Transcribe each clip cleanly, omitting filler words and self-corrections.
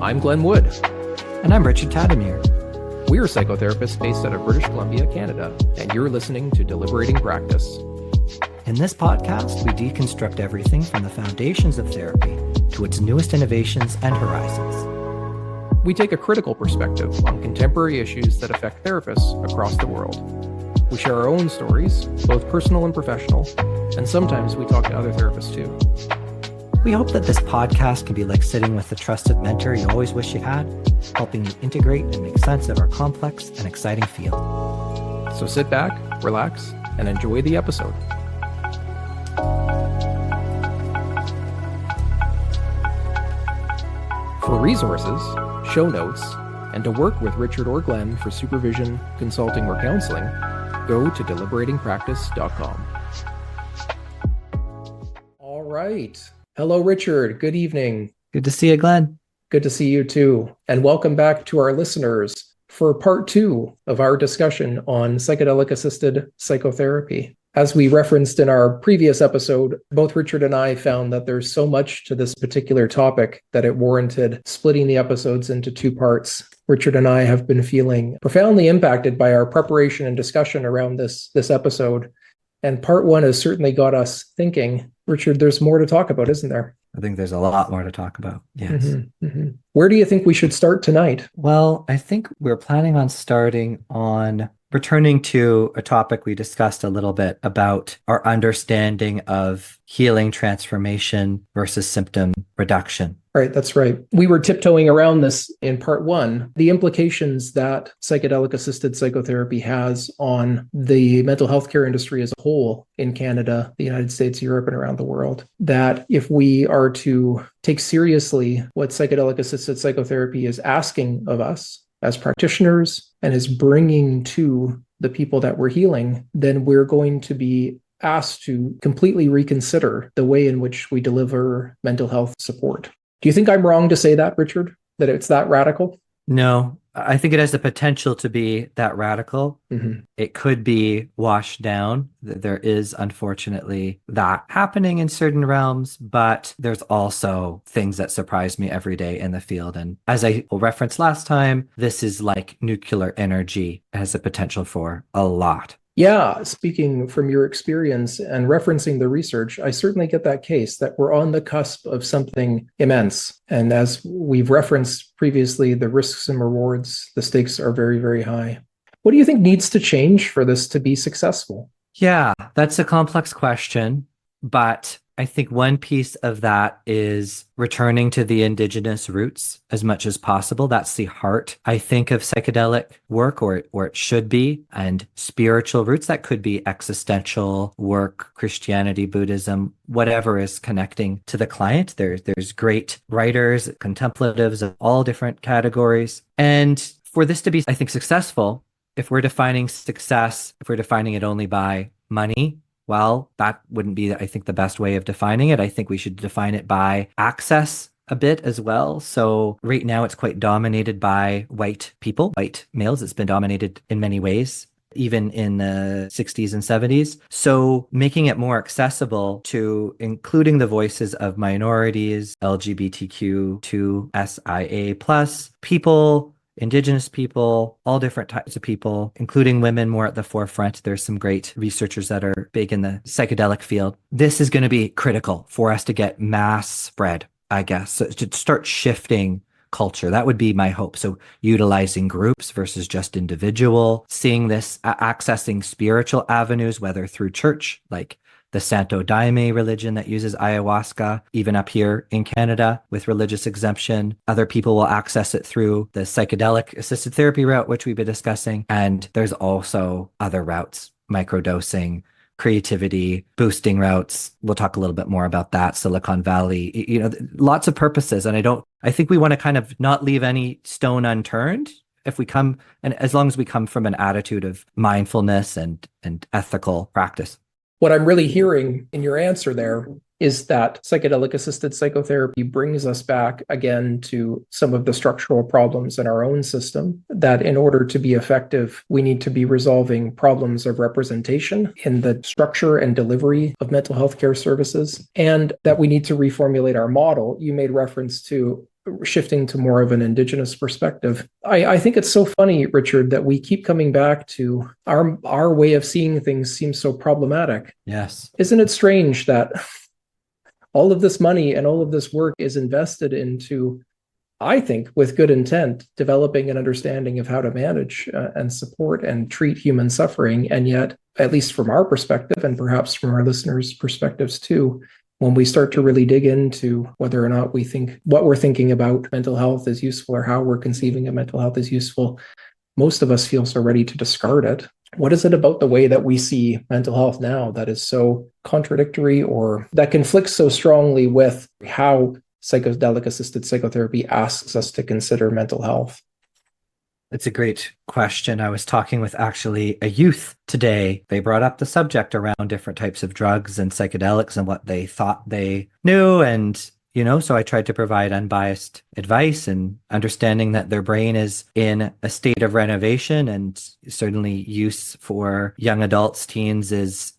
I'm Glenn Wood. And I'm Richard Tadamir. We're psychotherapists based out of British Columbia, Canada, and you're listening to Deliberating Practice. In this podcast, we deconstruct everything from the foundations of therapy to its newest innovations and horizons. We take a critical perspective on contemporary issues that affect therapists across the world. We share our own stories, both personal and professional, and sometimes we talk to other therapists too. We hope that this podcast can be like sitting with the trusted mentor you always wish you had, helping you integrate and make sense of our complex and exciting field. So sit back, relax, and enjoy the episode. For resources, show notes, and to work with Richard or Glenn for supervision, consulting, or counseling, go to deliberatingpractice.com. All right. Hello, Richard. Good evening. Good to see you, Glenn. Good to see you too. And welcome back to our listeners for part 2 of our discussion on psychedelic assisted psychotherapy. As we referenced in our previous episode, both Richard and I found that there's so much to this particular topic that it warranted splitting the episodes into 2 parts. Richard and I have been feeling profoundly impacted by our preparation and discussion around this episode. And part 1 has certainly got us thinking. Richard, there's more to talk about, isn't there? I think there's a lot more to talk about. Yes. Where do you think we should start tonight? Well, I think we're planning on starting on returning to a topic we discussed a little bit about our understanding of healing transformation versus symptom reduction. Right, that's right. We were tiptoeing around this in part 1, the implications that psychedelic assisted psychotherapy has on the mental health care industry as a whole in Canada, the United States, Europe, and around the world. That if we are to take seriously what psychedelic assisted psychotherapy is asking of us as practitioners and is bringing to the people that we're healing, then we're going to be asked to completely reconsider the way in which we deliver mental health support. Do you think I'm wrong to say that, Richard, that it's that radical? No, I think it has the potential to be that radical. It could be washed down. There is, unfortunately, that happening in certain realms, but there's also things that surprise me every day in the field. And as I referenced last time, this is like nuclear energy. It has the potential for a lot. Yeah, speaking from your experience and referencing the research, I certainly get that case that we're on the cusp of something immense. And as we've referenced previously, the risks and rewards, the stakes are very, very high. What do you think needs to change for this to be successful? Yeah, that's a complex question, but I think one piece of that is returning to the indigenous roots as much as possible. That's the heart, I think, of psychedelic work, or it should be, and spiritual roots. That could be existential work, Christianity, Buddhism, whatever is connecting to the client. There's great writers, contemplatives of all different categories. And for this to be, I think, successful, if we're defining success, if we're defining it only by money, well, that wouldn't be, I think, the best way of defining it. I think we should define it by access a bit as well. So right now it's quite dominated by white people, white males. It's been dominated in many ways, even in the 60s and 70s. So making it more accessible to including the voices of minorities, LGBTQ2SIA+ people, Indigenous people, all different types of people, including women more at the forefront. There's some great researchers that are big in the psychedelic field. This is going to be critical for us to get mass spread, I guess, so to start shifting culture. That would be my hope. So utilizing groups versus just individual, seeing this, accessing spiritual avenues, whether through church, like the Santo Daime religion that uses ayahuasca, even up here in Canada with religious exemption. Other people will access it through the psychedelic assisted therapy route, which we've been discussing. And there's also other routes, microdosing, creativity, boosting routes. We'll talk a little bit more about that. Silicon Valley, lots of purposes. And I think we want to kind of not leave any stone unturned. If we come, and as long as we come from an attitude of mindfulness and ethical practice. What I'm really hearing in your answer there is that psychedelic assisted psychotherapy brings us back again to some of the structural problems in our own system, that in order to be effective, we need to be resolving problems of representation in the structure and delivery of mental health care services, and that we need to reformulate our model. You made reference to shifting to more of an Indigenous perspective. I think it's so funny, Richard, that we keep coming back to our way of seeing things seems so problematic. Yes. Isn't it strange that all of this money and all of this work is invested into, I think, with good intent, developing an understanding of how to manage and support and treat human suffering. And yet, at least from our perspective, and perhaps from our listeners' perspectives too, when we start to really dig into whether or not we think what we're thinking about mental health is useful or how we're conceiving of mental health is useful, most of us feel so ready to discard it. What is it about the way that we see mental health now that is so contradictory or that conflicts so strongly with how psychedelic assisted psychotherapy asks us to consider mental health? It's a great question. I was talking with actually a youth today. They brought up the subject around different types of drugs and psychedelics and what they thought they knew. And so I tried to provide unbiased advice and understanding that their brain is in a state of renovation, and certainly use for young adults, teens is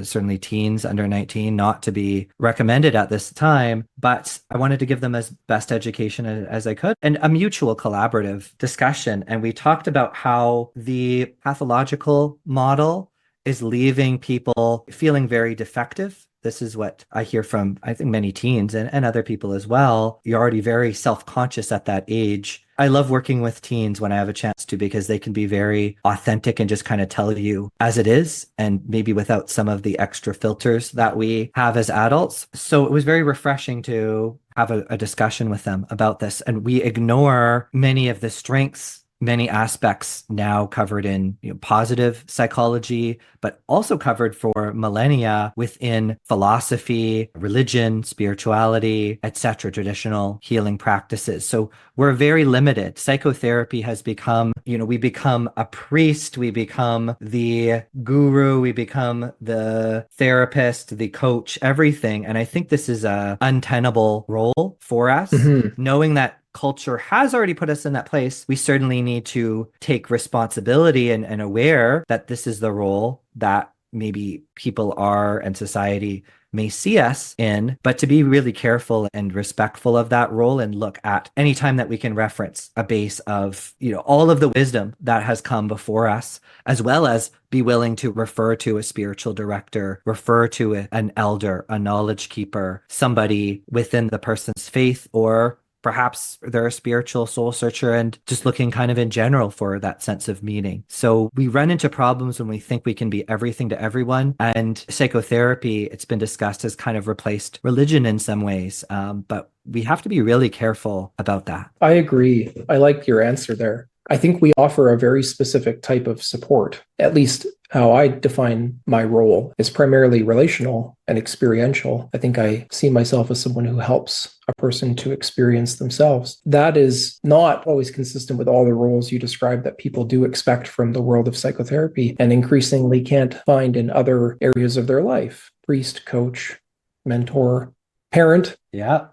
certainly teens under 19, not to be recommended at this time. But I wanted to give them as best education as I could and a mutual collaborative discussion. And we talked about how the pathological model is leaving people feeling very defective. This is what I hear from, I think, many teens and other people as well. You're already very self-conscious at that age. I love working with teens when I have a chance to, because they can be very authentic and just kind of tell you as it is, and maybe without some of the extra filters that we have as adults. So it was very refreshing to have a discussion with them about this. And we ignore many of the strengths, many aspects now covered in positive psychology, but also covered for millennia within philosophy, religion, spirituality, etc., traditional healing practices. So we're very limited. Psychotherapy has become, we become a priest, we become the guru, we become the therapist, the coach, everything. And I think this is a untenable role for us, knowing that culture has already put us in that place. We certainly need to take responsibility and aware that this is the role that maybe people are and society may see us in, but to be really careful and respectful of that role and look at any time that we can reference a base of, all of the wisdom that has come before us, as well as be willing to refer to a spiritual director, refer to an elder, a knowledge keeper, somebody within the person's faith, or perhaps they're a spiritual soul searcher and just looking kind of in general for that sense of meaning. So we run into problems when we think we can be everything to everyone. And psychotherapy, it's been discussed, has kind of replaced religion in some ways. But we have to be really careful about that. I agree. I like your answer there. I think we offer a very specific type of support. At least how I define my role is primarily relational and experiential. I think I see myself as someone who helps a person to experience themselves. That is not always consistent with all the roles you described that people do expect from the world of psychotherapy and increasingly can't find in other areas of their life. Priest, coach, mentor, parent. Yeah.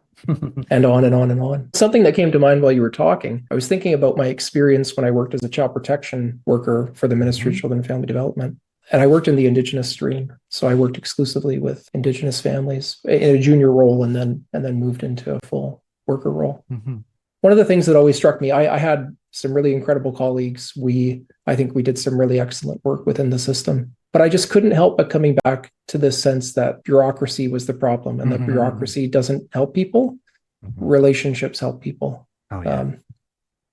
And on and on and on. Something that came to mind while you were talking, I was thinking about my experience when I worked as a child protection worker for the Ministry of Children and Family Development. And I worked in the Indigenous stream. So I worked exclusively with Indigenous families in a junior role and then moved into a full worker role. One of the things that always struck me, I had some really incredible colleagues. I think we did some really excellent work within the system. But I just couldn't help but coming back to this sense that bureaucracy was the problem, and that bureaucracy doesn't help people. Relationships help people. Oh, yeah.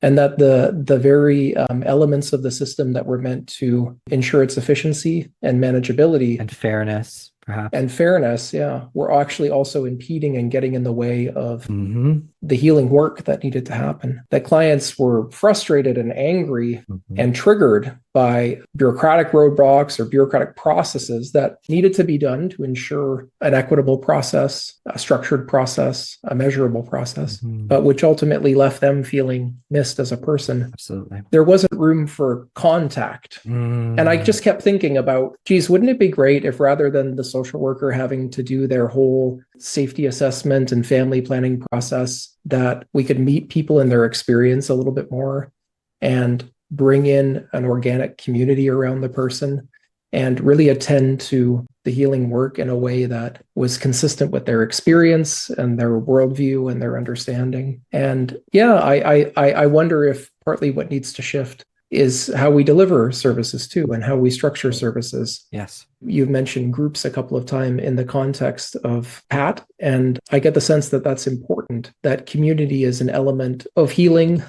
And that the very elements of the system that were meant to ensure its efficiency and manageability and fairness, perhaps. And fairness, were actually also impeding and getting in the way of the healing work that needed to happen. That clients were frustrated and angry and triggered by bureaucratic roadblocks or bureaucratic processes that needed to be done to ensure an equitable process, a structured process, a measurable process, but which ultimately left them feeling missed as a person. Absolutely. There wasn't room for contact. And I just kept thinking about, geez, wouldn't it be great if rather than the social worker having to do their whole safety assessment and family planning process, that we could meet people in their experience a little bit more and bring in an organic community around the person and really attend to the healing work in a way that was consistent with their experience and their worldview and their understanding. And yeah, I wonder if partly what needs to shift is how we deliver services too, and how we structure services. Yes. You've mentioned groups a couple of times in the context of PAT, and I get the sense that that's important, that community is an element of healing,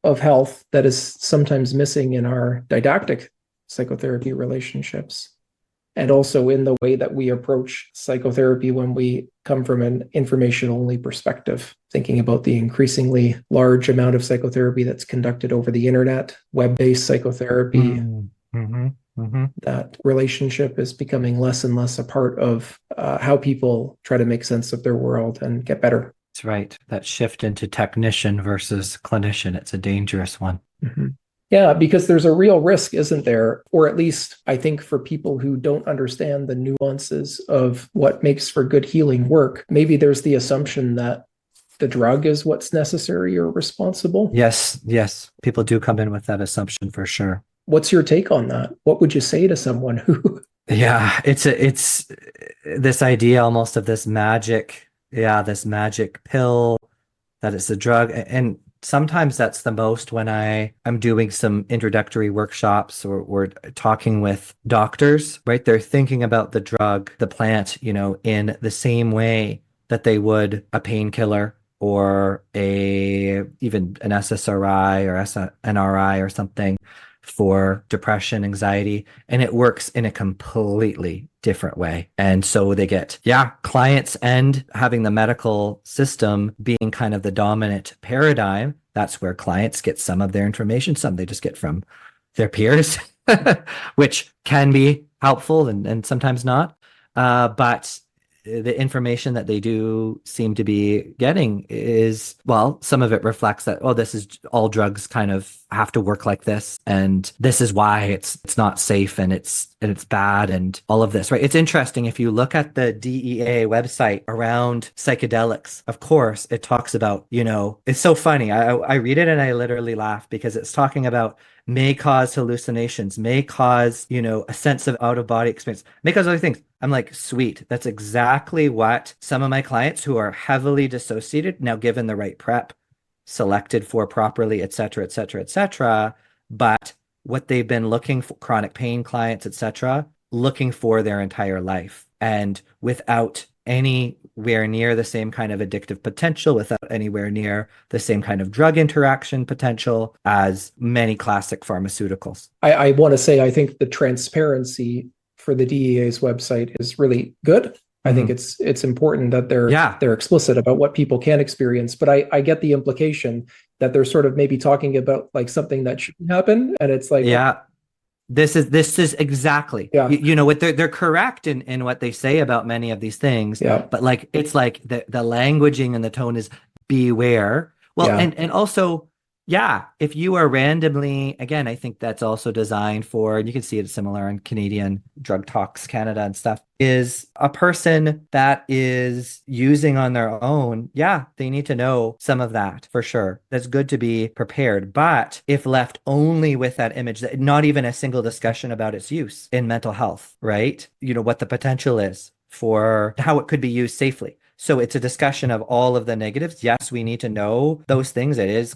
of health, that is sometimes missing in our didactic psychotherapy relationships, and also in the way that we approach psychotherapy when we come from an information-only perspective, thinking about the increasingly large amount of psychotherapy that's conducted over the internet, web-based psychotherapy. That relationship is becoming less and less a part of how people try to make sense of their world and get better. That's right. That shift into technician versus clinician, it's a dangerous one. Yeah, because there's a real risk, isn't there? Or at least I think for people who don't understand the nuances of what makes for good healing work, maybe there's the assumption that the drug is what's necessary or responsible. Yes, yes. People do come in with that assumption for sure. What's your take on that? What would you say to someone who... Yeah, it's this idea almost of this magic pill, that it's a drug. And sometimes that's the most when I'm doing some introductory workshops or we're talking with doctors, right? They're thinking about the drug, the plant, in the same way that they would a painkiller or even an SSRI or NRI or something for depression, anxiety, and it works in a completely different way. And so they get, clients and having the medical system being kind of the dominant paradigm. That's where clients get some of their information. Some they just get from their peers, which can be helpful and sometimes not. But the information that they do seem to be getting is, well, some of it reflects that, this is all drugs kind of have to work like this. And this is why it's not safe and it's bad and all of this, right? It's interesting. If you look at the DEA website around psychedelics, of course, it talks about, it's so funny. I read it and I literally laugh because it's talking about may cause hallucinations, may cause, a sense of out-of-body experience, may cause other things. I'm like, sweet. That's exactly what some of my clients who are heavily dissociated, now given the right prep, selected for properly, et cetera, et cetera, et cetera. But what they've been looking for, chronic pain clients, et cetera, looking for their entire life. And without anywhere near the same kind of addictive potential, without anywhere near the same kind of drug interaction potential as many classic pharmaceuticals. I want to say, I think the transparency for the DEA's website is really good. I think it's important that they're explicit about what people can experience, but I get the implication that they're sort of maybe talking about like something that shouldn't happen, and it's like, this is exactly, what they're correct in what they say about many of these things, but like it's like the languaging and the tone is beware. Well, and also, if you are randomly, again, I think that's also designed for, and you can see it similar in Canadian Drug Talks Canada and stuff, is a person that is using on their own. They need to know some of that for sure. That's good to be prepared. But if left only with that image, not even a single discussion about its use in mental health, right? What the potential is for how it could be used safely. So it's a discussion of all of the negatives. Yes, we need to know those things. It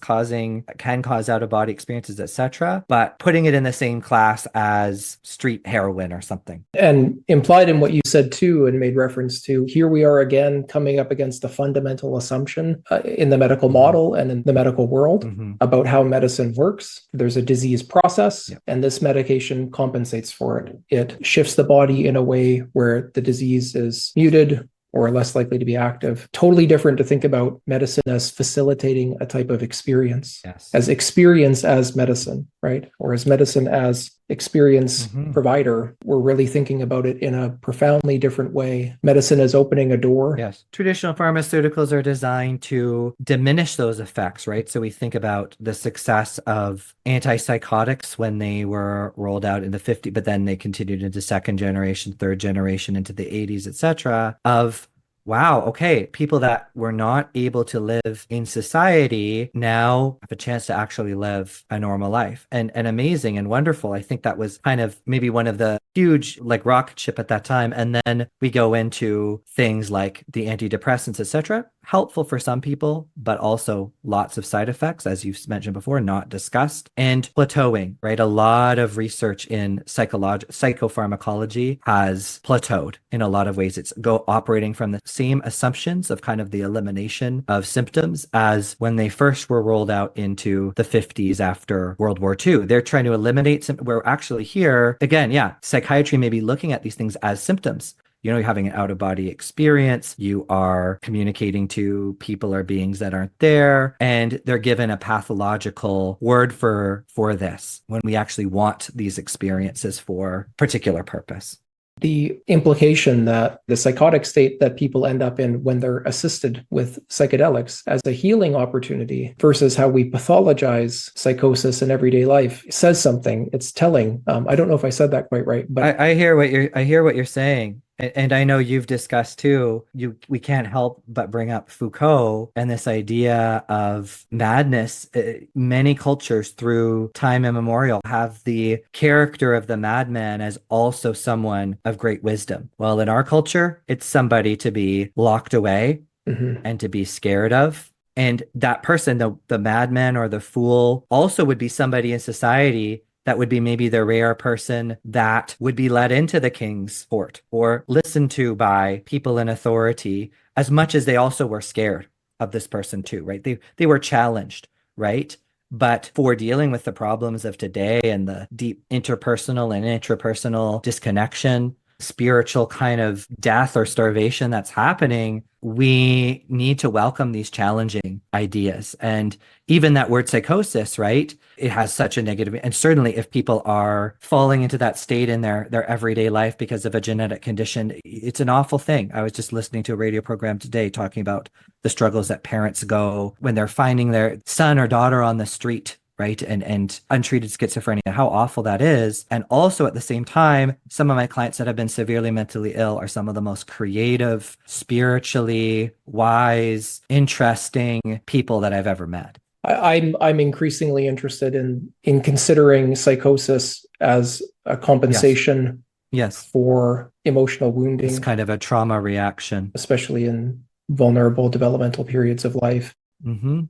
can cause out-of-body experiences, etc. But putting it in the same class as street heroin or something. And implied in what you said too, and made reference to, here we are again coming up against a fundamental assumption in the medical model and in the medical world about how medicine works. There's a disease process, and this medication compensates for it. It shifts the body in a way where the disease is muted or less likely to be active. Totally different to think about medicine as facilitating a type of experience, as experience as medicine, right? Or as medicine as experience provider. We're really thinking about it in a profoundly different way. Medicine is opening a door. Yes. Traditional pharmaceuticals are designed to diminish those effects, right? So we think about the success of antipsychotics when they were rolled out in the 50s, but then they continued into second generation, third generation, into the 80s, etc. of wow, okay, people that were not able to live in society now have a chance to actually live a normal life. And amazing and wonderful. I think that was kind of maybe one of the huge like rocket ship at that time. And then we go into things like the antidepressants, etc. Helpful for some people, but also lots of side effects, as you've mentioned before, not discussed. And plateauing, right? A lot of research in psychopharmacology has plateaued in a lot of ways. It's operating from the same assumptions of kind of the elimination of symptoms as when they first were rolled out into the 50s after World War II. They're trying to eliminate we're actually here again, yeah, psychiatry may be looking at these things as symptoms. You're having an out-of-body experience. You are communicating to people or beings that aren't there, and they're given a pathological word for this when we actually want these experiences for particular purpose. The implication that the psychotic state that people end up in when they're assisted with psychedelics as a healing opportunity versus how we pathologize psychosis in everyday life says something. It's telling. I don't know if I said that quite right, but I hear what you're saying. And I know you've discussed too, we can't help but bring up Foucault and this idea of madness. Many cultures through time immemorial have the character of the madman as also someone of great wisdom. Well, in our culture, it's somebody to be locked away and to be scared of. And that person, the madman or the fool, also would be somebody in society that would be maybe the rare person that would be led into the king's court or listened to by people in authority, as much as they also were scared of this person too, right? They were challenged, right? But for dealing with the problems of today and the deep interpersonal and intrapersonal disconnection, spiritual kind of death or starvation that's happening, we need to welcome these challenging ideas. And even that word psychosis, right? It has such a negative, and certainly if people are falling into that state in their everyday life because of a genetic condition, it's an awful thing. I was just listening to a radio program today talking about the struggles that parents go when they're finding their son or daughter on the street, right? And untreated schizophrenia, how awful that is. And also at the same time, some of my clients that have been severely mentally ill are some of the most creative, spiritually wise, interesting people that I've ever met. I'm increasingly interested in considering psychosis as a compensation yes. for emotional wounding. It's kind of a trauma reaction, especially in vulnerable developmental periods of life. Mm-hmm.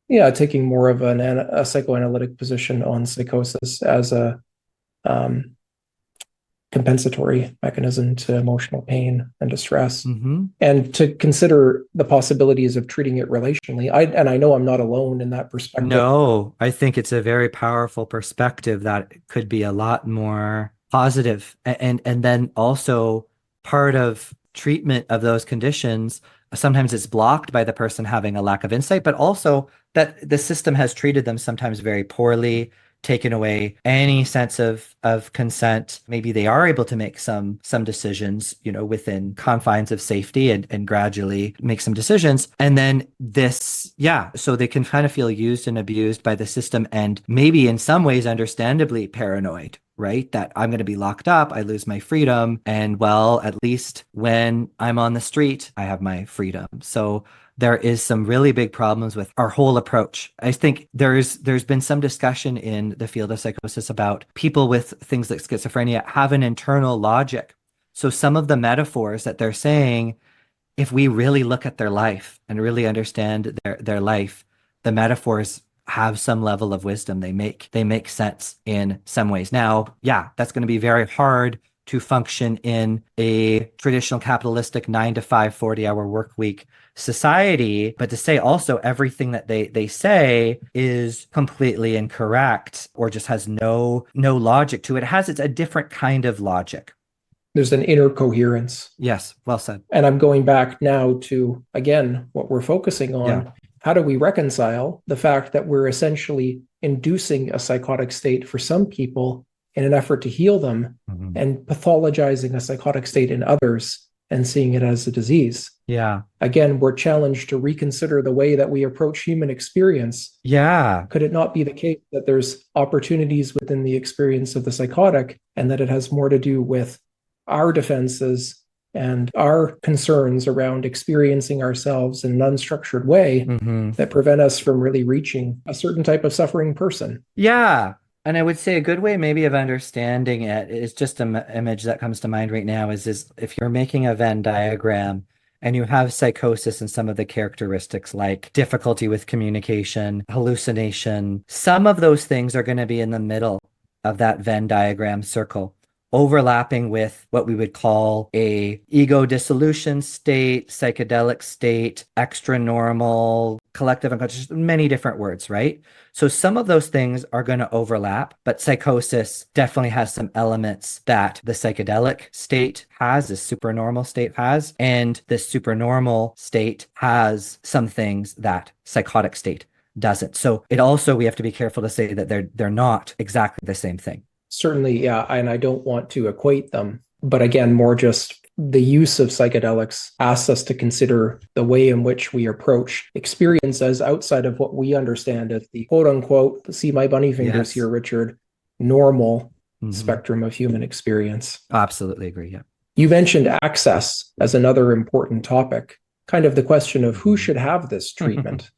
Yeah, taking more of a psychoanalytic position on psychosis as a compensatory mechanism to emotional pain and distress, and to consider the possibilities of treating it relationally. I know I'm not alone in that perspective. No, I think it's a very powerful perspective that could be a lot more positive. And then also part of treatment of those conditions, sometimes it's blocked by the person having a lack of insight, but also that the system has treated them sometimes very poorly, taken away any sense of consent. Maybe they are able to make some decisions, within confines of safety and gradually make some decisions. And then so they can kind of feel used and abused by the system and maybe in some ways understandably paranoid, right? That I'm going to be locked up, I lose my freedom. And well, at least when I'm on the street, I have my freedom. So there is some really big problems with our whole approach. I think there's been some discussion in the field of psychosis about people with things like schizophrenia have an internal logic. So some of the metaphors that they're saying, if we really look at their life and really understand their life, the metaphors have some level of wisdom. They make sense in some ways. Now, yeah, that's going to be very hard to function in a traditional capitalistic 9-to-5, 40-hour work week society, but to say also everything that they say is completely incorrect or just has no logic to it. It's a different kind of logic. There's an inner coherence. Yes, well said. And I'm going back now to, again, what we're focusing on. Yeah. How do we reconcile the fact that we're essentially inducing a psychotic state for some people in an effort to heal them and pathologizing a psychotic state in others and seeing it as a disease? Yeah. Again, we're challenged to reconsider the way that we approach human experience. Yeah. Could it not be the case that there's opportunities within the experience of the psychotic and that it has more to do with our defenses and our concerns around experiencing ourselves in an unstructured way that prevent us from really reaching a certain type of suffering person? Yeah. And I would say a good way maybe of understanding it is just an image that comes to mind right now is if you're making a Venn diagram and you have psychosis and some of the characteristics like difficulty with communication, hallucination, some of those things are going to be in the middle of that Venn diagram circle, overlapping with what we would call a ego dissolution state, psychedelic state, extra normal, collective unconscious, many different words, right? So some of those things are going to overlap, but psychosis definitely has some elements that the psychedelic state has, the supernormal state has, and the supernormal state has some things that psychotic state doesn't. So it also, we have to be careful to say that they're not exactly the same thing. Certainly, yeah, and I don't want to equate them, but again, more just the use of psychedelics asks us to consider the way in which we approach experience as outside of what we understand as the quote unquote, see my bunny fingers Yes. here, Richard, normal Mhm. spectrum of human experience. Absolutely agree. Yeah. You mentioned access as another important topic, kind of the question of who should have this treatment.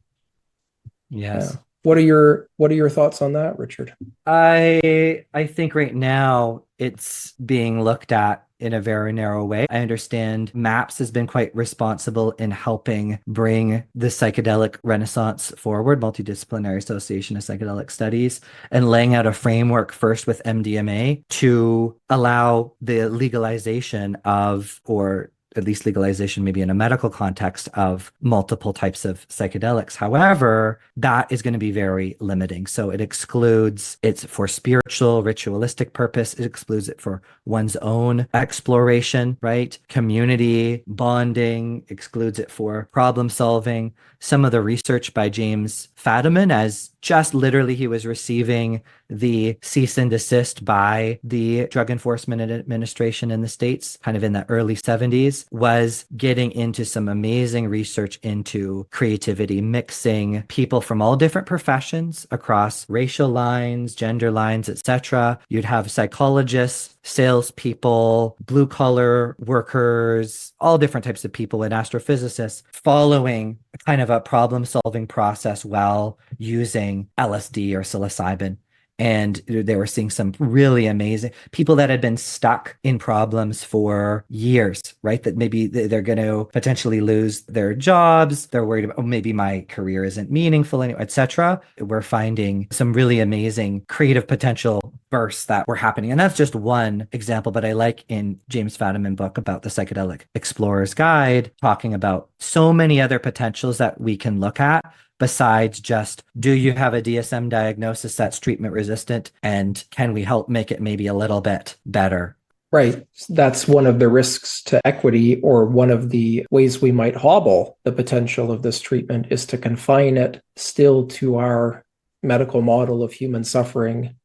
Yes. What are your thoughts on that, Richard? I think right now it's being looked at in a very narrow way. I understand MAPS has been quite responsible in helping bring the psychedelic renaissance forward, Multidisciplinary Association of Psychedelic Studies, and laying out a framework first with MDMA to allow the legalization of, or at least legalization maybe in a medical context, of multiple types of psychedelics. However, that is going to be very limiting. So it excludes it's for spiritual, ritualistic purpose. It excludes it for one's own exploration, right? Community, bonding, excludes it for problem solving. Some of the research by James Fadiman, as just literally he was receiving the cease and desist by the Drug Enforcement Administration in the States, kind of in the early 70s, was getting into some amazing research into creativity, mixing people from all different professions across racial lines, gender lines, etc. You'd have psychologists, salespeople, blue collar workers, all different types of people, and astrophysicists following kind of a problem solving process while using LSD or psilocybin. And they were seeing some really amazing people that had been stuck in problems for years, right? That maybe they're going to potentially lose their jobs. They're worried about, oh, maybe my career isn't meaningful anymore, etc. We're finding some really amazing creative potential bursts that were happening. And that's just one example, but I like in James Fadiman book about the Psychedelic Explorer's Guide, talking about so many other potentials that we can look at besides just, do you have a DSM diagnosis that's treatment resistant? And can we help make it maybe a little bit better? Right. That's one of the risks to equity, or one of the ways we might hobble the potential of this treatment is to confine it still to our medical model of human suffering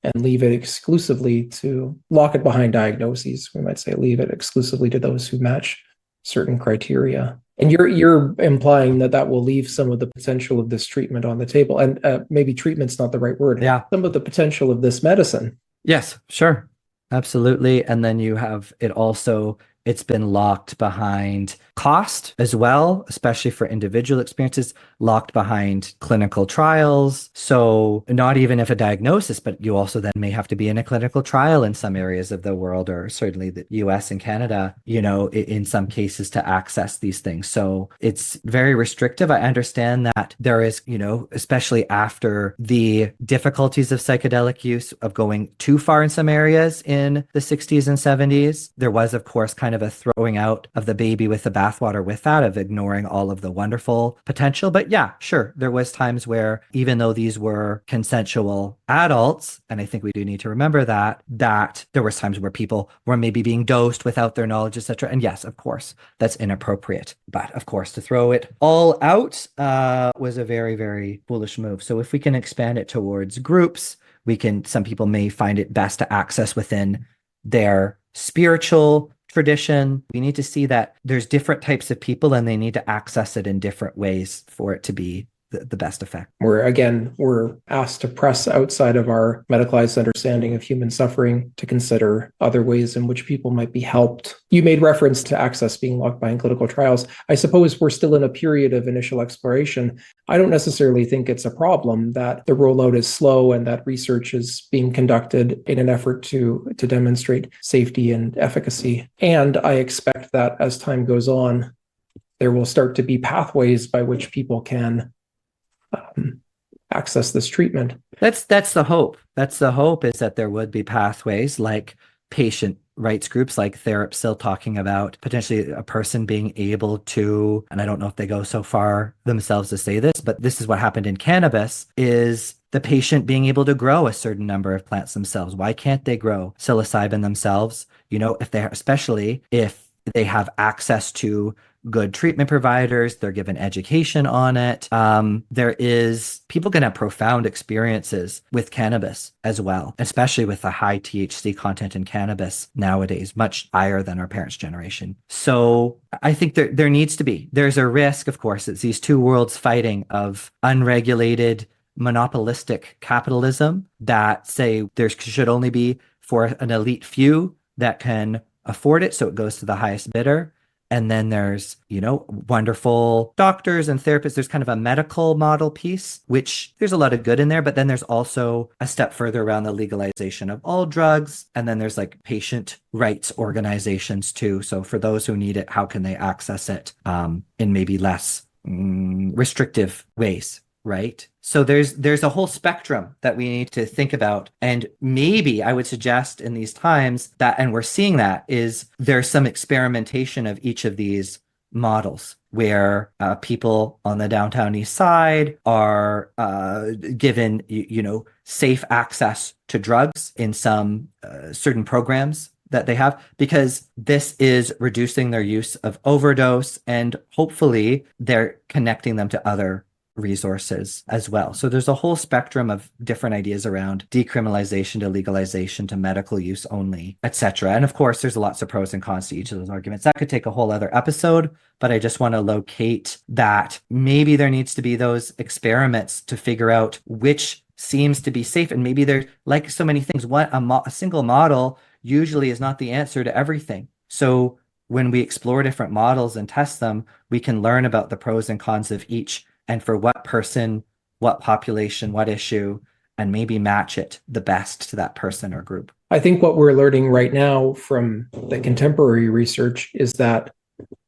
and leave it exclusively to lock it behind diagnoses. We might say leave it exclusively to those who match certain criteria. And you're implying that that will leave some of the potential of this treatment on the table. And maybe treatment's not the right word. Yeah. Some of the potential of this medicine. Yes, sure. Absolutely. And then you have it also, it's been locked behind cost as well, especially for individual experiences, locked behind clinical trials. So not even if a diagnosis, but you also then may have to be in a clinical trial in some areas of the world, or certainly the US and Canada, in some cases, to access these things. So it's very restrictive. I understand that there is, especially after the difficulties of psychedelic use of going too far in some areas in the 60s and 70s, there was, of course, kind of a throwing out of the baby with the bathwater with that, of ignoring all of the wonderful potential. But yeah, sure, there was times where, even though these were consensual adults, and I think we do need to remember that there was times where people were maybe being dosed without their knowledge, etc. And yes, of course, that's inappropriate. But of course, to throw it all out was a very, very foolish move. So if we can expand it towards groups, some people may find it best to access within their spiritual tradition. We need to see that there's different types of people and they need to access it in different ways for it to be the best effect. Where, again, we're asked to press outside of our medicalized understanding of human suffering to consider other ways in which people might be helped. You made reference to access being locked behind clinical trials. I suppose we're still in a period of initial exploration. I don't necessarily think it's a problem that the rollout is slow and that research is being conducted in an effort to demonstrate safety and efficacy. And I expect that as time goes on, there will start to be pathways by which people can access this treatment. That's the hope. That's the hope, is that there would be pathways like patient rights groups like Therap's still talking about, potentially a person being able to, and I don't know if they go so far themselves to say this, but this is what happened in cannabis, is the patient being able to grow a certain number of plants themselves. Why can't they grow psilocybin themselves? Especially if they have access to good treatment providers, they're given education on it. People can have profound experiences with cannabis as well, especially with the high THC content in cannabis nowadays, much higher than our parents' generation. So I think there's a risk, of course, it's these two worlds fighting of unregulated, monopolistic capitalism that say there should only be for an elite few that can afford it, so it goes to the highest bidder. And then there's, wonderful doctors and therapists. There's kind of a medical model piece, which there's a lot of good in there, but then there's also a step further around the legalization of all drugs. And then there's like patient rights organizations too. So for those who need it, how can they access it in maybe less restrictive ways? Right. So there's a whole spectrum that we need to think about. And maybe I would suggest in these times that, and we're seeing that, is there's some experimentation of each of these models where people on the downtown east side are given, safe access to drugs in some certain programs that they have, because this is reducing their use of overdose, and hopefully they're connecting them to other resources as well. So there's a whole spectrum of different ideas around decriminalization to legalization to medical use only, etc. And of course, there's lots of pros and cons to each of those arguments. That could take a whole other episode, but I just want to locate that maybe there needs to be those experiments to figure out which seems to be safe. And maybe there's, like so many things, a single model usually is not the answer to everything. So when we explore different models and test them, we can learn about the pros and cons of each, and for what person, what population, what issue, and maybe match it the best to that person or group. I think what we're learning right now from the contemporary research is that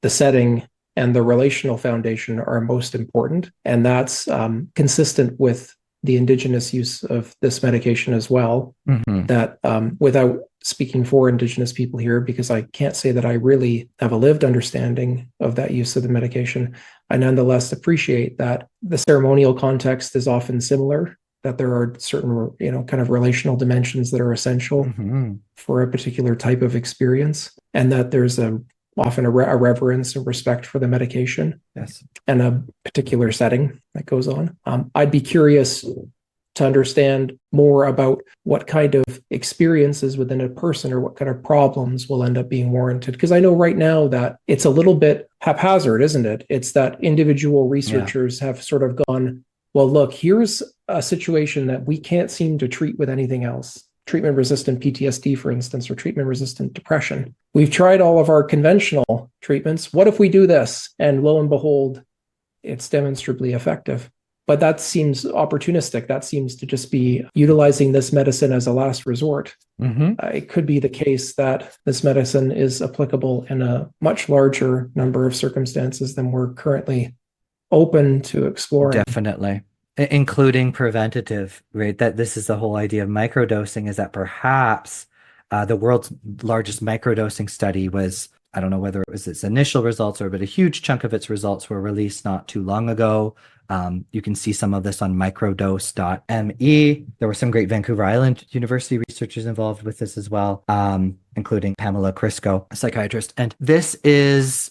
the setting and the relational foundation are most important. And that's consistent with the Indigenous use of this medication as well. Mm-hmm. That without speaking for Indigenous people here, because I can't say that I really have a lived understanding of that use of the medication, I nonetheless appreciate that the ceremonial context is often similar, that there are certain, kind of relational dimensions that are essential for a particular type of experience, and that there's often a reverence and respect for the medication. Yes. And a particular setting that goes on. I'd be curious to understand more about what kind of experiences within a person or what kind of problems will end up being warranted. Because I know right now that it's a little bit haphazard, isn't it? It's that individual researchers have sort of gone, well, look, here's a situation that we can't seem to treat with anything else. Treatment-resistant PTSD, for instance, or treatment-resistant depression. We've tried all of our conventional treatments. What if we do this? And lo and behold, it's demonstrably effective. But that seems opportunistic. That seems to just be utilizing this medicine as a last resort. Mm-hmm. It could be the case that this medicine is applicable in a much larger number of circumstances than we're currently open to exploring. Definitely. Including preventative, right? That this is the whole idea of microdosing, is that perhaps the world's largest microdosing study was, I don't know whether it was its initial results but a huge chunk of its results were released not too long ago. You can see some of this on microdose.me. There were some great Vancouver Island University researchers involved with this as well, including Pamela Crisco, a psychiatrist. And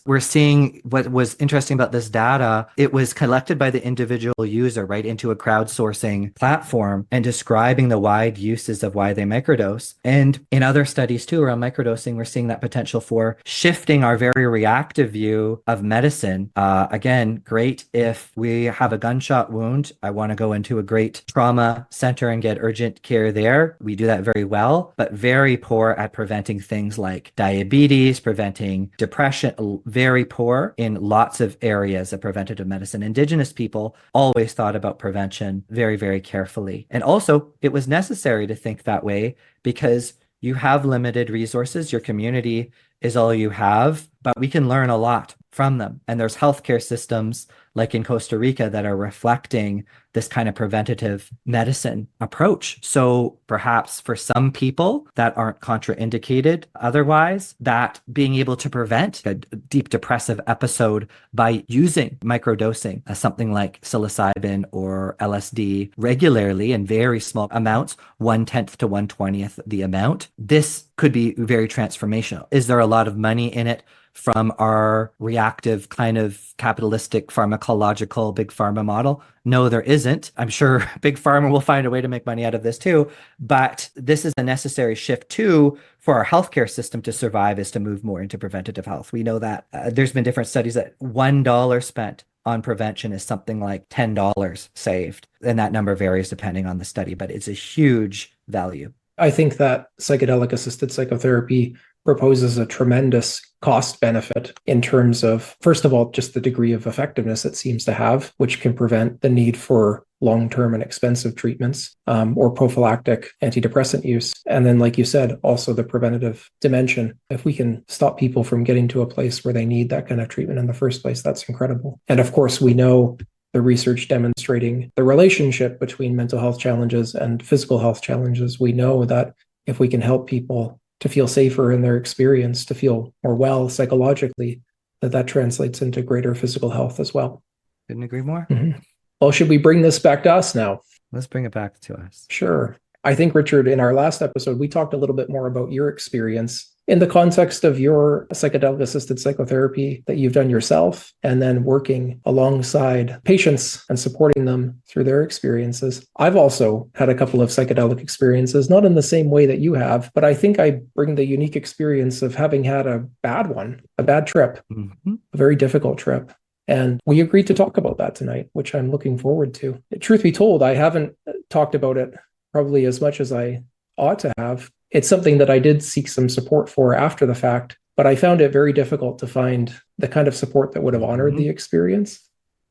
we're seeing what was interesting about this data. It was collected by the individual user right into a crowdsourcing platform and describing the wide uses of why they microdose. And in other studies too around microdosing, we're seeing that potential for shifting our very reactive view of medicine. Again, great if we have a gunshot wound, I want to go into a great trauma center and get urgent care there. We do that very well, but very poor at preventing things like diabetes, preventing depression, very poor in lots of areas of preventative medicine. Indigenous people always thought about prevention very, very carefully. And also, it was necessary to think that way because you have limited resources. Your community is all you have, but we can learn a lot from them. And there's healthcare systems like in Costa Rica that are reflecting this kind of preventative medicine approach. So perhaps for some people that aren't contraindicated otherwise, that being able to prevent a deep depressive episode by using microdosing, something like psilocybin or LSD regularly in very small amounts, 1/10 to 1/20th the amount, this could be very transformational. Is there a lot of money in it from our reactive kind of capitalistic pharmacological big pharma model? No, there isn't. I'm sure big pharma will find a way to make money out of this too, but this is a necessary shift too for our healthcare system to survive, is to move more into preventative health. We know that there's been different studies that $1 spent on prevention is something like $10 saved. And that number varies depending on the study, but it's a huge value. I think that psychedelic assisted psychotherapy proposes a tremendous cost benefit in terms of, first of all, just the degree of effectiveness it seems to have, which can prevent the need for long-term and expensive treatments or prophylactic antidepressant use. And then, like you said, also the preventative dimension. If we can stop people from getting to a place where they need that kind of treatment in the first place, that's incredible. And of course, we know the research demonstrating the relationship between mental health challenges and physical health challenges. We know that if we can help people to feel safer in their experience, to feel more well psychologically, that translates into greater physical health as well. Couldn't agree more. Mm-hmm. Well, should we bring this back to us now? Let's bring it back to us. Sure. I think, Richard, in our last episode, we talked a little bit more about your experience in the context of your psychedelic assisted psychotherapy that you've done yourself, and then working alongside patients and supporting them through their experiences. I've also had a couple of psychedelic experiences, not in the same way that you have, but I think I bring the unique experience of having had a bad one, a bad trip, a very difficult trip. And we agreed to talk about that tonight, which I'm looking forward to. Truth be told, I haven't talked about it probably as much as I ought to have. It's something that I did seek some support for after the fact, but I found it very difficult to find the kind of support that would have honored the experience.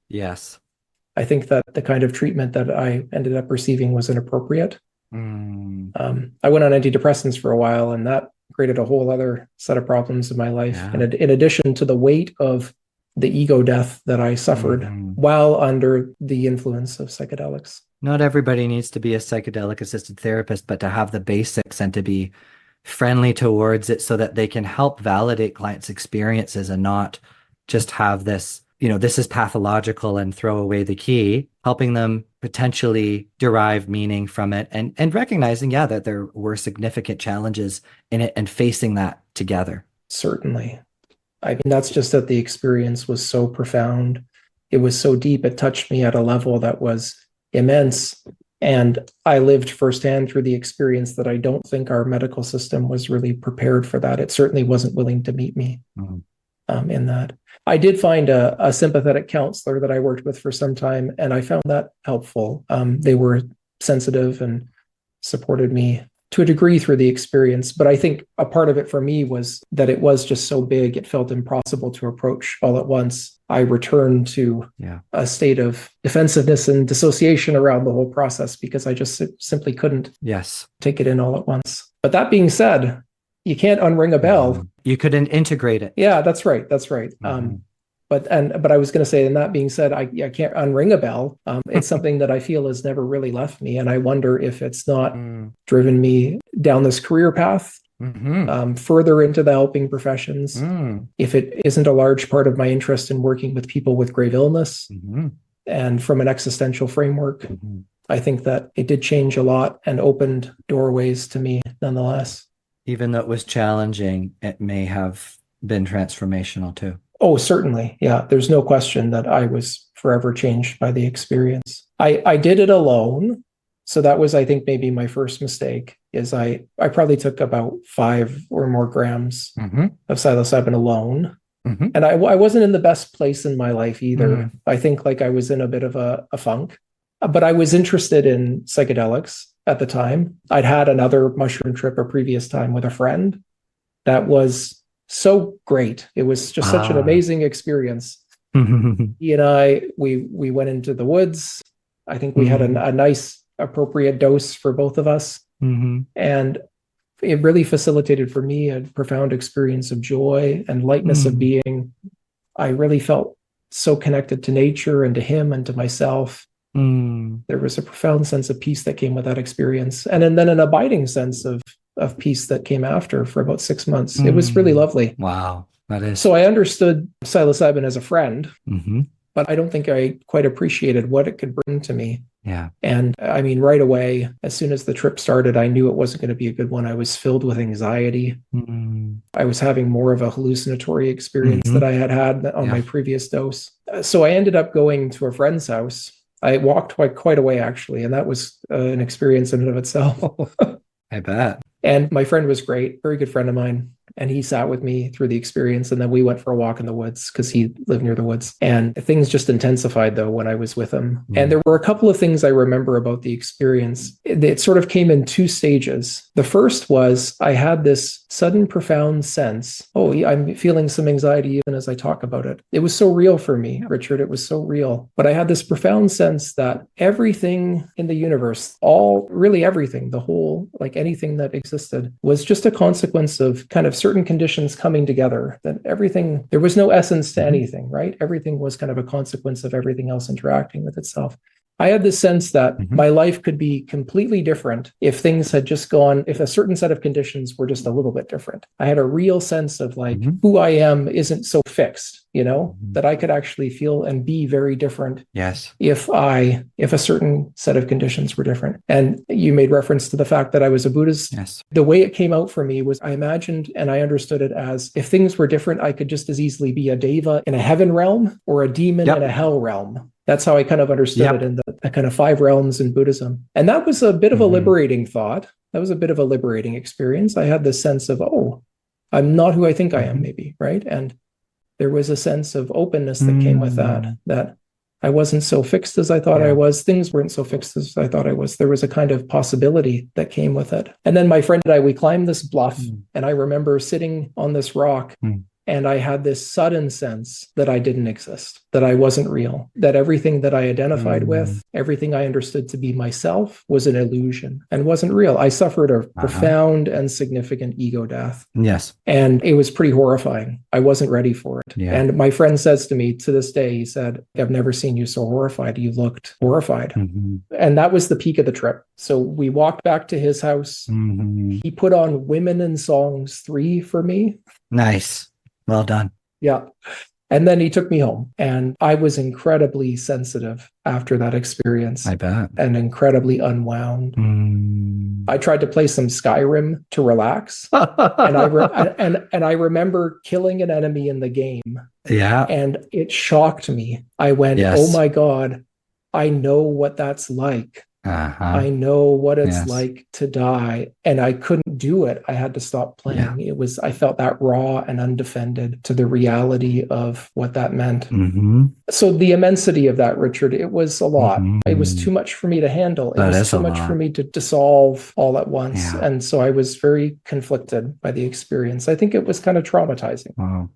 Yes. I think that the kind of treatment that I ended up receiving was inappropriate. I went on antidepressants for a while, and that created a whole other set of problems in my life. Yeah. And in addition to the weight of the ego death that I suffered while under the influence of psychedelics. Not everybody needs to be a psychedelic assisted therapist, but to have the basics and to be friendly towards it so that they can help validate clients' experiences and not just have this, this is pathological and throw away the key, helping them potentially derive meaning from it and recognizing, that there were significant challenges in it and facing that together. Certainly. I mean, that's just that the experience was so profound. It was so deep. It touched me at a level that was immense. And I lived firsthand through the experience that I don't think our medical system was really prepared for that. It certainly wasn't willing to meet me in that. I did find a sympathetic counselor that I worked with for some time, and I found that helpful. They were sensitive and supported me to a degree through the experience. But I think a part of it for me was that it was just so big, it felt impossible to approach all at once. I returned to a state of defensiveness and dissociation around the whole process because I just simply couldn't take it in all at once. But that being said, you can't unring a bell. You couldn't integrate it. Yeah, that's right. That's right. But I was going to say, and that being said, I can't unring a bell. It's something that I feel has never really left me. And I wonder if it's not driven me down this career path further into the helping professions. If it isn't a large part of my interest in working with people with grave illness and from an existential framework, I think that it did change a lot and opened doorways to me nonetheless. Even though it was challenging, it may have been transformational too. Oh, certainly. Yeah, there's no question that I was forever changed by the experience. I did it alone. So that was, I think, maybe my first mistake is I probably took about 5 or more grams of psilocybin alone. Hmm. And I wasn't in the best place in my life either. Mm. I think like I was in a bit of a funk, but I was interested in psychedelics at the time. I'd had another mushroom trip a previous time with a friend that was so great. It was just such an Ah. amazing experience. He and we went into the woods. I think we had Mhm. a nice appropriate dose for both of us. Mhm. And it really facilitated for me a profound experience of joy and lightness of Mm. being. I really felt so connected to nature and to him and to myself. Mm. There was a profound sense of peace that came with that experience. And then an abiding sense of peace that came after for about 6 months. It was really Mm. lovely. Wow, that is. So I understood psilocybin as a friend, Mhm. but I don't think I quite appreciated what it could bring to me. Yeah. And I mean, right away, as soon as the trip started, I knew it wasn't going to be a good one. I was filled with anxiety. Mm. I was having more of a hallucinatory experience that Mhm. I had had on Yeah. my previous dose. So I ended up going to a friend's house. I walked quite a way, actually, and that was an experience in and of itself. I bet. And my friend was great, very good friend of mine. And he sat with me through the experience. And then we went for a walk in the woods because he lived near the woods. And things just intensified, though, when I was with him. And there were a couple of things I remember about the experience. It sort of came in two stages. The first was I had this sudden, profound sense, oh, I'm feeling some anxiety even as I talk about it. It was so real for me, Richard. It was so real. But I had this profound sense that everything in the universe, really everything, the whole, like anything that existed, was just a consequence of kind of certain conditions coming together. That everything, there was no essence to anything, right? Everything was kind of a consequence of everything else interacting with itself. I had this sense that my life could be completely different if things had just gone, if a certain set of conditions were just a little bit different. I had a real sense of like who I am isn't so fixed, that I could actually feel and be very different. Yes. If a certain set of conditions were different. And you made reference to the fact that I was a Buddhist. Yes. The way it came out for me was I imagined and I understood it as if things were different, I could just as easily be a deva in a heaven realm or a demon in a hell realm. That's how I kind of understood it in the kind of 5 realms in Buddhism. And that was a bit of a liberating thought. That was a bit of a liberating experience. I had this sense of, oh, I'm not who I think I am, maybe, right? And there was a sense of openness that came with that I wasn't so fixed as I thought I was. Things weren't so fixed as I thought I was. There was a kind of possibility that came with it. And then my friend and I, we climbed this bluff, and I remember sitting on this rock, and I had this sudden sense that I didn't exist, that I wasn't real, that everything that I identified with, everything I understood to be myself was an illusion and wasn't real. I suffered a profound and significant ego death. Yes. And it was pretty horrifying. I wasn't ready for it. Yeah. And my friend says to me to this day, he said, I've never seen you so horrified. You looked horrified. And that was the peak of the trip. So we walked back to his house. He put on Women in Songs 3 for me. Nice. Well done. Yeah. And then he took me home, and I was incredibly sensitive after that experience. I bet. And incredibly unwound. I tried to play some Skyrim to relax, and I remember killing an enemy in the game. Yeah. And it shocked me. I went, oh my God, I know what that's like. I know what it's like to die, and I couldn't do it. I had to stop playing. I felt that raw and undefended to the reality of what that meant. So the immensity of that, Richard, it was a lot. It was too much for me to handle. It was too much for me to dissolve all at once. And so I was very conflicted by the experience. I think it was kind of traumatizing. Wow.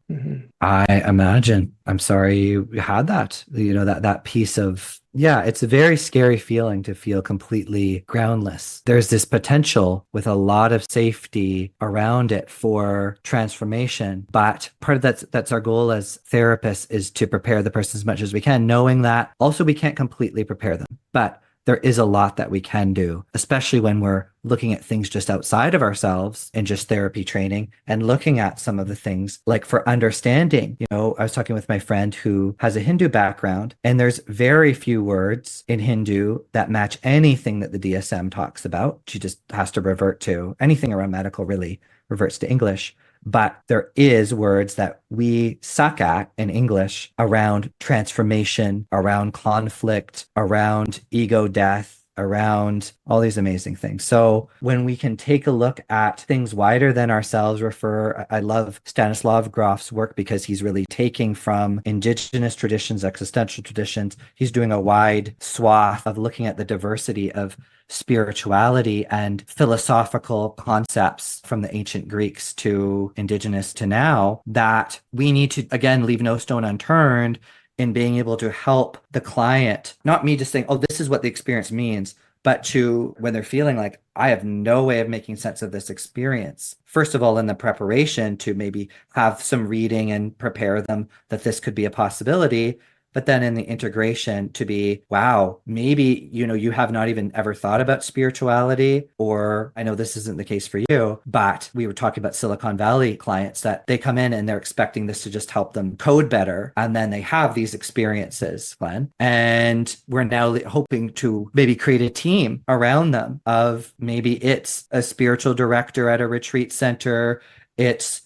I imagine. I'm sorry you had that, that piece of, it's a very scary feeling to feel completely groundless. There's this potential with a lot of safety around it for transformation. But part of that's our goal as therapists is to prepare the person as much as we can, knowing that also we can't completely prepare them. But there is a lot that we can do, especially when we're looking at things just outside of ourselves and just therapy training and looking at some of the things like for understanding. I was talking with my friend who has a Hindu background, and there's very few words in Hindu that match anything that the DSM talks about. She just has to revert to anything around medical, really reverts to English. But there is words that we suck at in English around transformation, around conflict, around ego death, around all these amazing things. So when we can take a look at things wider than ourselves, I love Stanislav Grof's work because he's really taking from indigenous traditions, existential traditions. He's doing a wide swath of looking at the diversity of spirituality and philosophical concepts from the ancient Greeks to indigenous to now, that we need to, again, leave no stone unturned in being able to help the client, not me just saying, oh, this is what the experience means, but to when they're feeling like, I have no way of making sense of this experience. First of all, in the preparation to maybe have some reading and prepare them that this could be a possibility. But then in the integration to be, wow, maybe, you have not even ever thought about spirituality, or I know this isn't the case for you, but we were talking about Silicon Valley clients that they come in and they're expecting this to just help them code better. And then they have these experiences, Glenn. And we're now hoping to maybe create a team around them of maybe it's a spiritual director at a retreat center. It's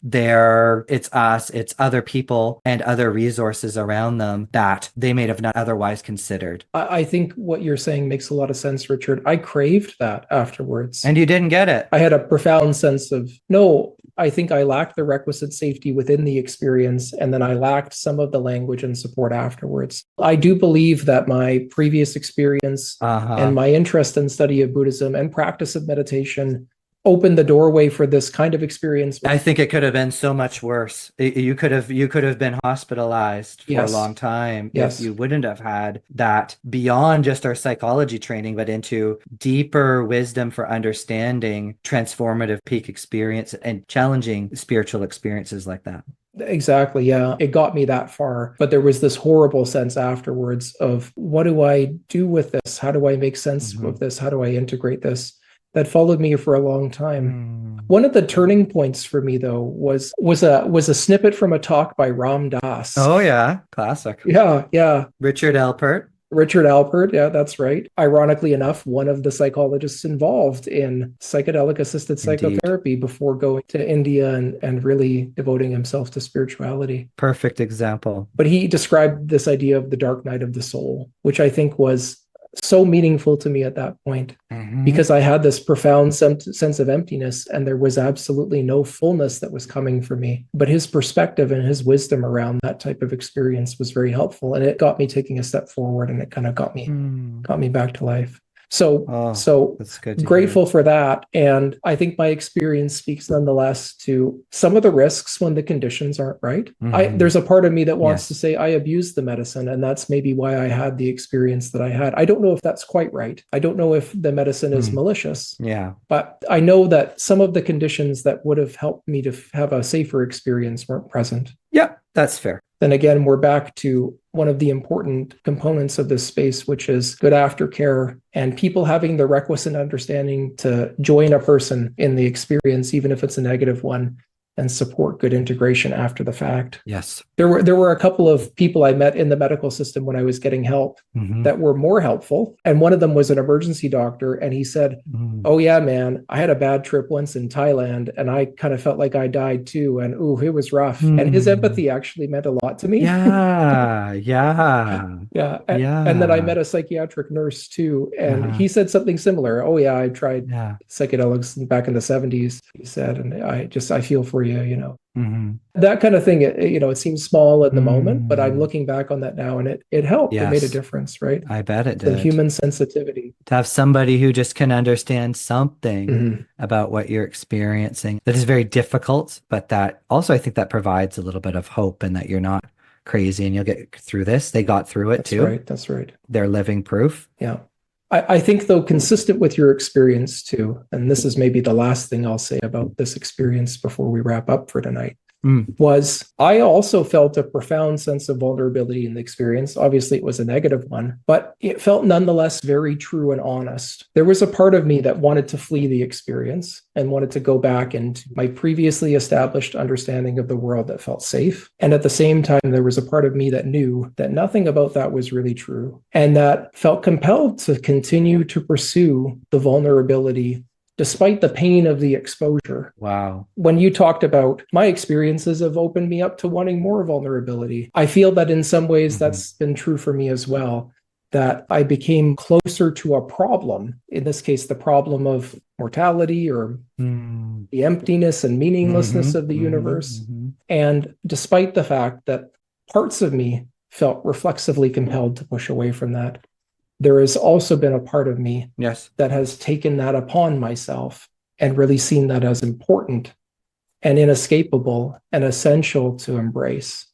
us, it's other people and other resources around them that they may have not otherwise considered. I think what you're saying makes a lot of sense, Richard. I craved that afterwards. And you didn't get it. I had a profound sense of, no, I think I lacked the requisite safety within the experience, and then I lacked some of the language and support afterwards. I do believe that my previous experience and my interest in study of Buddhism and practice of meditation opened the doorway for this kind of experience. I think it could have been so much worse. You could have been hospitalized for a long time if you wouldn't have had that beyond just our psychology training, but into deeper wisdom for understanding transformative peak experience and challenging spiritual experiences like that. Exactly. Yeah. It got me that far. But there was this horrible sense afterwards of, what do I do with this? How do I make sense of this? How do I integrate this? That followed me for a long time. One of the turning points for me, though, was a snippet from a talk by Ram Dass. Oh yeah, classic. Yeah. Richard Alpert, yeah, that's right. Ironically enough, one of the psychologists involved in psychedelic assisted psychotherapy before going to India and really devoting himself to spirituality. Perfect example. But he described this idea of the dark night of the soul, which I think was so meaningful to me at that point, because I had this profound sense of emptiness and there was absolutely no fullness that was coming for me. But his perspective and his wisdom around that type of experience was very helpful, and it got me taking a step forward, and it kind of got me back to life. So that's good grateful for that. And I think my experience speaks nonetheless to some of the risks when the conditions aren't right. There's a part of me that wants to say I abused the medicine, and that's maybe why I had the experience that I had. I don't know if that's quite right. I don't know if the medicine is malicious. Yeah. But I know that some of the conditions that would have helped me to have a safer experience weren't present. Yeah, that's fair. Then again, we're back to one of the important components of this space, which is good aftercare and people having the requisite understanding to join a person in the experience, even if it's a negative one, and support good integration after the fact. Yes. There were a couple of people I met in the medical system when I was getting help that were more helpful. And one of them was an emergency doctor. And he said, oh yeah, man, I had a bad trip once in Thailand and I kind of felt like I died too. And it was rough. And his empathy actually meant a lot to me. Yeah. And then I met a psychiatric nurse too. And he said something similar. Oh yeah, I tried psychedelics back in the 70s, he said. And I feel for you, that kind of thing. It seems small at the moment, but I'm looking back on that now, and it helped. It made a difference, right? I bet it did. The human sensitivity. To have somebody who just can understand something about what you're experiencing that is very difficult, but that also I think that provides a little bit of hope, and that you're not crazy and you'll get through this. They got through it too. That's right. They're living proof. Yeah. I think, though, consistent with your experience too, and this is maybe the last thing I'll say about this experience before we wrap up for tonight, was I also felt a profound sense of vulnerability in the experience. Obviously, it was a negative one, but it felt nonetheless very true and honest. There was a part of me that wanted to flee the experience and wanted to go back into my previously established understanding of the world that felt safe. And at the same time, there was a part of me that knew that nothing about that was really true, and that felt compelled to continue to pursue the vulnerability despite the pain of the exposure. Wow. When you talked about my experiences have opened me up to wanting more vulnerability, I feel that in some ways that's been true for me as well. that I became closer to a problem, in this case, the problem of mortality or the emptiness and meaninglessness of the universe. And despite the fact that parts of me felt reflexively compelled to push away from that, there has also been a part of me that has taken that upon myself and really seen that as important and inescapable and essential to embrace.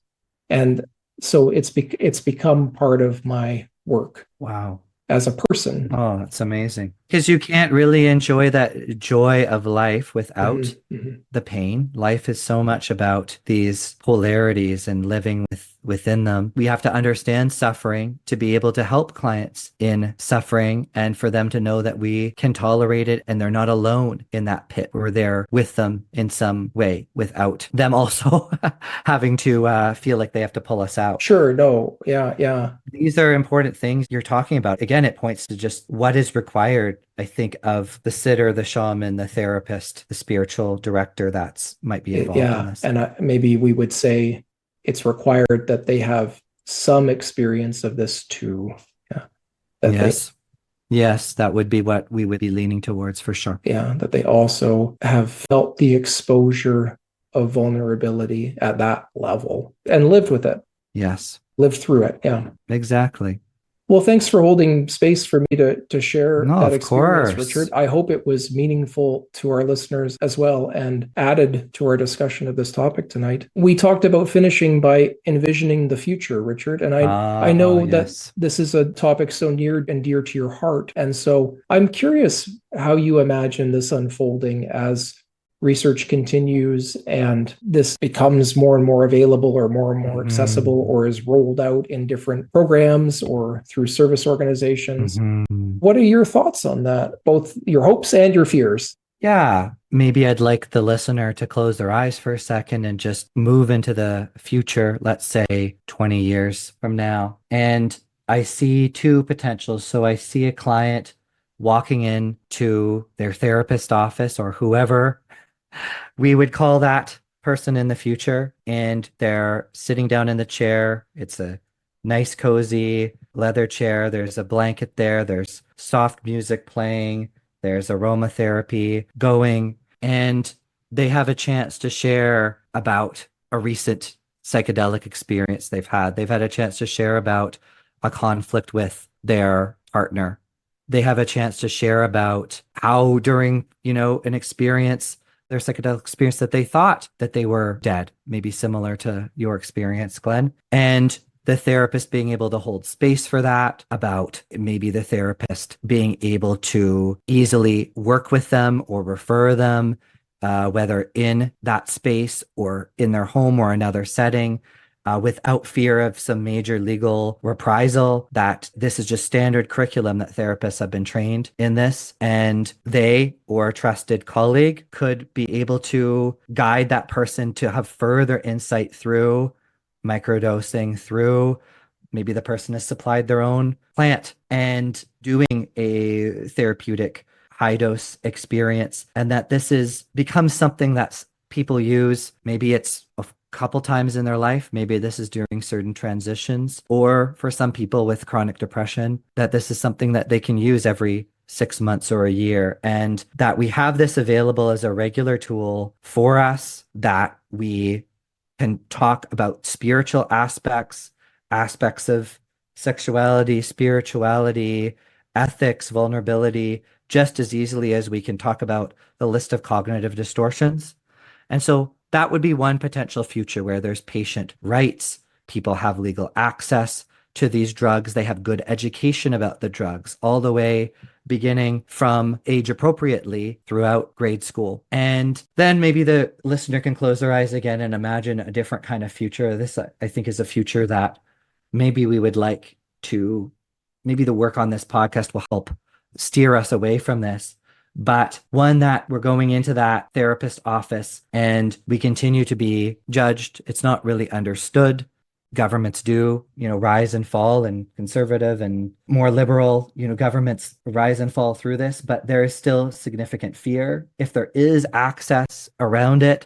And so it's become part of my work. Wow. As a person. Oh, that's amazing. Because you can't really enjoy that joy of life without the pain. Life is so much about these polarities and living within them. We have to understand suffering to be able to help clients in suffering and for them to know that we can tolerate it and they're not alone in that pit. We're there with them in some way without them also having to feel like they have to pull us out. Sure. No. Yeah. These are important things you're talking about. Again, it points to just what is required, I think, of the sitter, the shaman, the therapist, the spiritual director that's might be involved in this. And maybe we would say it's required that they have some experience of this too. Yes, that would be what we would be leaning towards for sure. Yeah, that they also have felt the exposure of vulnerability at that level and lived with it. Yes. Lived through it. Yeah. Exactly. Well, thanks for holding space for me to share that experience, course. Richard. I hope it was meaningful to our listeners as well and added to our discussion of this topic tonight. We talked about finishing by envisioning the future, Richard, and I know that this is a topic so near and dear to your heart. And so I'm curious how you imagine this unfolding as research continues and this becomes more and more available or more accessible or is rolled out in different programs or through service organizations. What are your thoughts on that? Both your hopes and your fears? Yeah, maybe I'd like the listener to close their eyes for a second and just move into the future, let's say 20 years from now. And I see two potentials. So I see a client walking into their therapist office or whoever we would call that person in the future, and they're sitting down in the chair. It's a nice, cozy leather chair. There's a blanket there. There's soft music playing. There's aromatherapy going, and they have a chance to share about a recent psychedelic experience they've had. They've had a chance to share about a conflict with their partner. They have a chance to share about how during, an experience, their psychedelic experience, that they thought that they were dead, maybe similar to your experience, Glenn. And the therapist being able to hold space for that, about maybe the therapist being able to easily work with them or refer them, whether in that space or in their home or another setting, without fear of some major legal reprisal, that this is just standard curriculum, that therapists have been trained in this, and they or a trusted colleague could be able to guide that person to have further insight through microdosing, through maybe the person has supplied their own plant and doing a therapeutic high dose experience, and that this is becomes something that's people use. Maybe it's a couple times in their life. Maybe this is during certain transitions, or for some people with chronic depression, that this is something that they can use every 6 months or a year, and that we have this available as a regular tool for us, that we can talk about spiritual aspects of sexuality, spirituality, ethics, vulnerability, just as easily as we can talk about the list of cognitive distortions. And so that would be one potential future where there's patient rights. People have legal access to these drugs. They have good education about the drugs, all the way beginning from age appropriately throughout grade school. And then maybe the listener can close their eyes again and imagine a different kind of future. This, I think, is a future that maybe we would like to, maybe the work on this podcast will help steer us away from this. But one that we're going into that therapist office and we continue to be judged. It's not really understood. Governments do, rise and fall, and conservative and more liberal, governments rise and fall through this, but there is still significant fear. If there is access around it,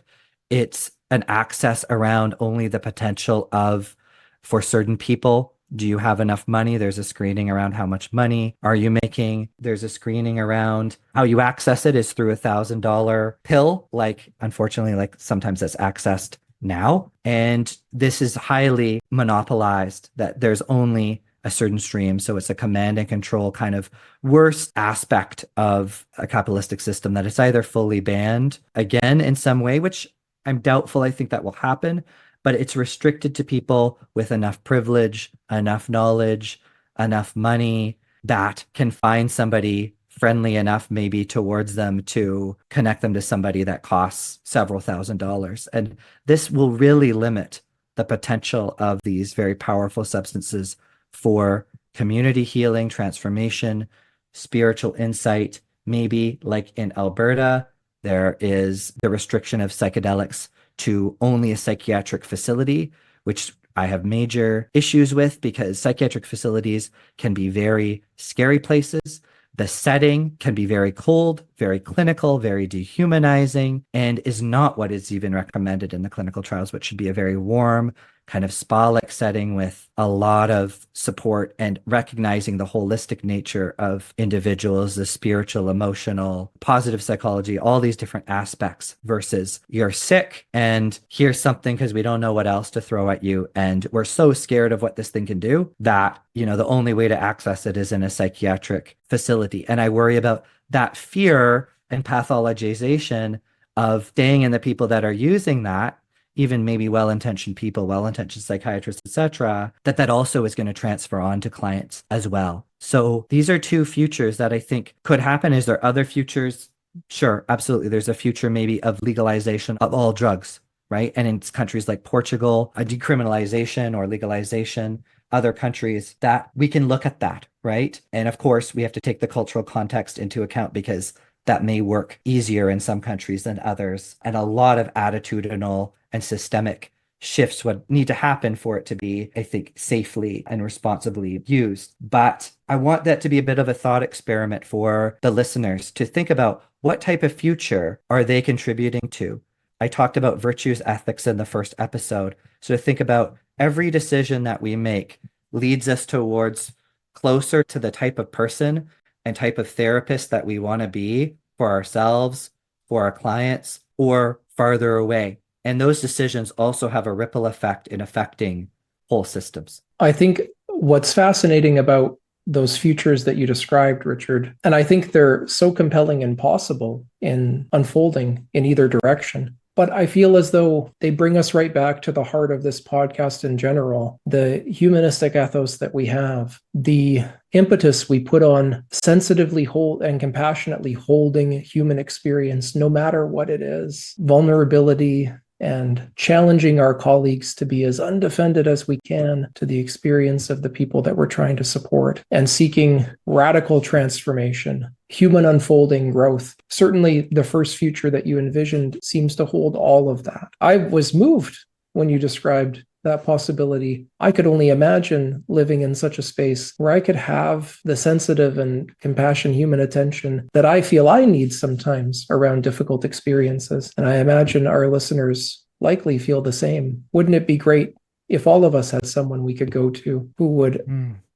it's an access around only the potential of, for certain people, Do you have enough money? There's a screening around how much money are you making. There's a screening around how you access it is through $1,000 pill, like unfortunately, like sometimes that's accessed now. And this is highly monopolized, that there's only a certain stream. So it's a command and control kind of worst aspect of a capitalistic system, that it's either fully banned again in some way, which I'm doubtful. I think that will happen, but it's restricted to people with enough privilege, enough knowledge, enough money that can find somebody friendly enough maybe towards them to connect them to somebody that costs several $1,000s. And this will really limit the potential of these very powerful substances for community healing, transformation, spiritual insight. Maybe like in Alberta, there is the restriction of psychedelics to only a psychiatric facility, which I have major issues with, because psychiatric facilities can be very scary places. The setting can be very cold, very clinical, very dehumanizing, and is not what is even recommended in the clinical trials, which should be a very warm, kind of spa-like setting with a lot of support and recognizing the holistic nature of individuals, the spiritual, emotional, positive psychology, all these different aspects, versus you're sick and here's something because we don't know what else to throw at you. And we're so scared of what this thing can do that, you know, the only way to access it is in a psychiatric facility. And I worry about that fear and pathologization of staying in the people that are using that, even maybe well-intentioned people, well-intentioned psychiatrists, etc., that also is going to transfer on to clients as well. So these are two futures that I think could happen. Is there other futures? Sure, absolutely. There's a future maybe of legalization of all drugs, right? And in countries like Portugal, a decriminalization or legalization, other countries, that we can look at that, right? And of course, we have to take the cultural context into account, because that may work easier in some countries than others. And a lot of attitudinal and systemic shifts would need to happen for it to be, I think, safely and responsibly used. But I want that to be a bit of a thought experiment for the listeners to think about, what type of future are they contributing to? I talked about virtues ethics in the first episode. So think about every decision that we make leads us towards closer to the type of person and type of therapist that we want to be for ourselves, for our clients, or farther away. And those decisions also have a ripple effect in affecting whole systems. I think what's fascinating about those futures that you described, Richard, and I think they're so compelling and possible in unfolding in either direction, but I feel as though they bring us right back to the heart of this podcast in general, the humanistic ethos that we have, the impetus we put on sensitively hold and compassionately holding human experience, no matter what it is, vulnerability, and challenging our colleagues to be as undefended as we can to the experience of the people that we're trying to support, and seeking radical transformation, human unfolding growth. Certainly, the first future that you envisioned seems to hold all of that. I was moved when you described that possibility. I could only imagine living in such a space where I could have the sensitive and compassionate human attention that I feel I need sometimes around difficult experiences. And I imagine our listeners likely feel the same. Wouldn't it be great if all of us had someone we could go to who would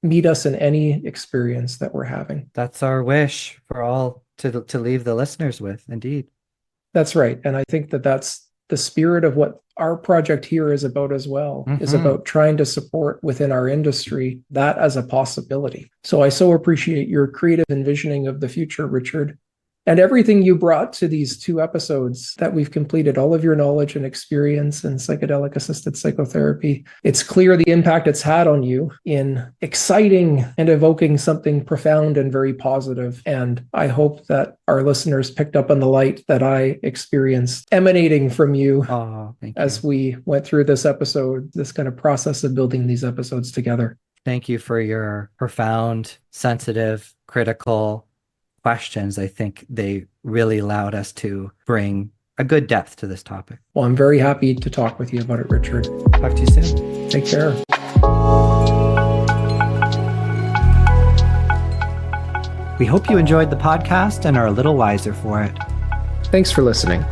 meet us in any experience that we're having? That's our wish for all to leave the listeners with, indeed. That's right. And I think that that's the spirit of what our project here is about as well, is about trying to support within our industry that as a possibility. So I so appreciate your creative envisioning of the future, Richard, and everything you brought to these 2 episodes that we've completed, all of your knowledge and experience in psychedelic assisted psychotherapy. It's clear the impact it's had on you in exciting and evoking something profound and very positive. And I hope that our listeners picked up on the light that I experienced emanating from you as we went through this episode, this kind of process of building these episodes together. Thank you for your profound, sensitive, critical questions. I think they really allowed us to bring a good depth to this topic. Well, I'm very happy to talk with you about it, Richard. Talk to you soon. Take care. We hope you enjoyed the podcast and are a little wiser for it. Thanks for listening.